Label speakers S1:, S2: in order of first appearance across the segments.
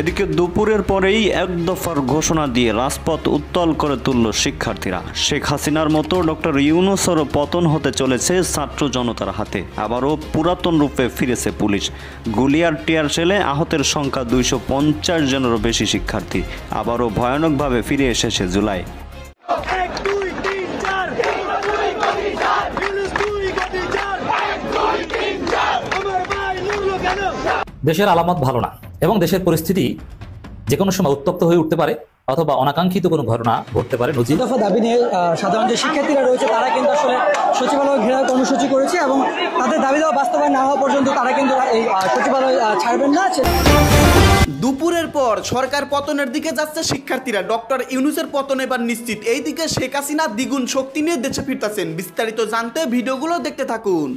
S1: এদিকে দুপুরের পরেই এক দফার ঘোষণা দিয়ে রাজপথ উত্তাল করে তুলল শিক্ষার্থীরা। শেখ হাসিনার মতো ডক্টর ইউনূসেরও পতন হতে চলেছে ছাত্র জনতার হাতে। আবারও পুরাতন রূপে ফিরেছে পুলিশ। গুলি আর টিয়ার শেলে আহতের সংখ্যা 250 জনেরও বেশি শিক্ষার্থী। আবারও ভয়ানকভাবে ফিরে এসেছে জুলাই।
S2: দেশের আলামত ভালো না এবং দেশের পরিস্থিতি যে কোনো সময় উত্তপ্ত হয়ে উঠতে পারে অথবা অনাকাঙ্ক্ষিত কোনো ঘটনা ঘটতে পারে।
S3: দফা দাবি নিয়ে সাধারণ যে শিক্ষার্থীরা রয়েছে তারা কিন্তু আসলে সচিবালয় ঘেরাও কর্মসূচি করেছে এবং তাদের দাবি দেওয়া বাস্তবায়ন না হওয়া পর্যন্ত তারা কিন্তু এই সচিবালয় ছাড়বেন না।
S4: দুপুরের পর সরকার পতনের দিকে যাচ্ছে শিক্ষার্থীরা। ডক্টর ইউনূসের পতন এবার নিশ্চিত। এইদিকে শেখ হাসিনা দ্বিগুণ শক্তি নিয়ে দেশে ফিরতেছেন। বিস্তারিত জানতে ভিডিওগুলো দেখতে থাকুন।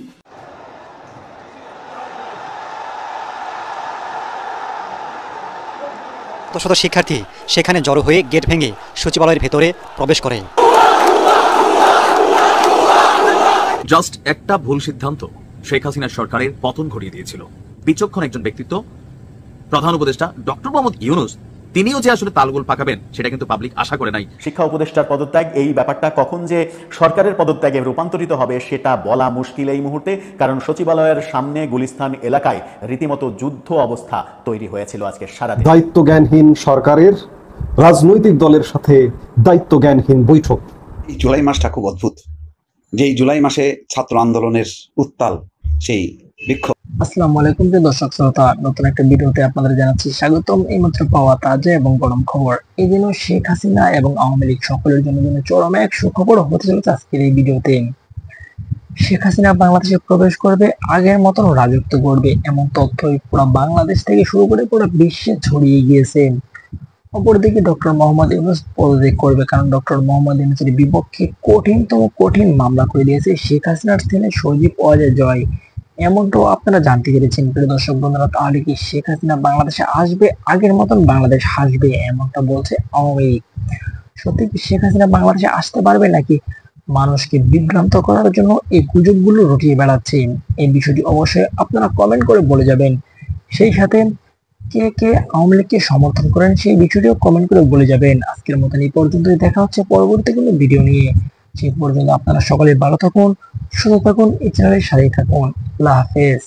S5: শত শত শিক্ষার্থী সেখানে জড়ো হয়ে গেট ভেঙে সচিবালয়ের ভেতরে প্রবেশ করে।
S6: জাস্ট একটা ভুল সিদ্ধান্ত শেখ হাসিনা সরকারের পতন ঘটিয়ে দিয়েছিল। বিচক্ষণ একজন ব্যক্তিত্ব প্রধান উপদেষ্টা ডক্টর মোহাম্মদ ইউনূস, তিনিও যে আসলে তালগোল পাকাবেন সেটা কিন্তু পাবলিক আশা করে নাই।
S7: শিক্ষা উপদেষ্টার পদত্যাগ, এই ব্যাপারটা কখন যে সরকারের পদত্যাগে রূপান্তরিত হবে সেটা বলা মুশকিল এই মুহূর্তে, কারণ সচিবালয়ের সামনে গুলিস্তান এলাকায় রীতিমতো যুদ্ধ অবস্থা তৈরি হয়েছিল আজকে সারাদিন।
S8: দায়িত্বজ্ঞানহীন সরকারের রাজনৈতিক দলের সাথে দায়িত্বজ্ঞানহীন বৈঠক।
S9: এই জুলাই মাসটা খুব অদ্ভুত, যে এই জুলাই মাসে ছাত্র আন্দোলনের উত্তাল সেই বিক্ষোভ।
S3: আসসালামু আলাইকুম দর্শক শ্রোতা, নতুন একটা ভিডিওতে আপনাদের জানাচ্ছি স্বাগতম। এইমাত্র পাওয়া তাজা এবং গরম খবর। এই দিন শেখ হাসিনা এবং আওয়ামী লীগ সকলের জন্য চরম এক সুখবর হতে চলেছে আজকের এই ভিডিওতে। শেখ হাসিনা বাংলাদেশে প্রবেশ করবে, আগের মতন রাজত্ব করবে, এমন তথ্যই পুরো বাংলাদেশ থেকে শুরু করে পুরো বিশ্বে ছড়িয়ে গিয়েছে। অপরদিকে ডক্টর মোহাম্মদ ইউনূস পদত্যাগ করবে, কারণ ডক্টর মোহাম্মদ ইউনূসের বিপক্ষে কঠিন মামলা করে দিয়েছে শেখ হাসিনার ছেলে সজীব ওয়াজেদ জয়। এমনটাও আপনারা জানতে পেরেছেন প্রিয় দর্শক বন্ধুরা। তাহলে কি শেখ হাসিনা বাংলাদেশে আসবে, আগের মতন বাংলাদেশ হাসবে, এমনটা বলছে আওয়ামী লীগ? সত্যি কি শেখ হাসিনা বাংলাদেশে আসতে পারবে, নাকি মানুষকে বিভ্রান্ত করার জন্য এই গুজবগুলো রটিয়ে বেড়াচ্ছেন? এই বিষয়টি অবশ্যই আপনারা কমেন্ট করে বলে যাবেন। সেই সাথে কে কে আওয়ামী লীগকে সমর্থন করেন সেই বিষয়টিও কমেন্ট করে বলে যাবেন। আজকের মতন এই পর্যন্তই, দেখা হচ্ছে পরবর্তী কোনো ভিডিও নিয়ে। সেই পর্যন্ত আপনারা সকলে ভালো থাকুন, সুস্থ থাকুন, এই চ্যানেলের সাথেই থাকুন। আল্লাহ হাফেজ।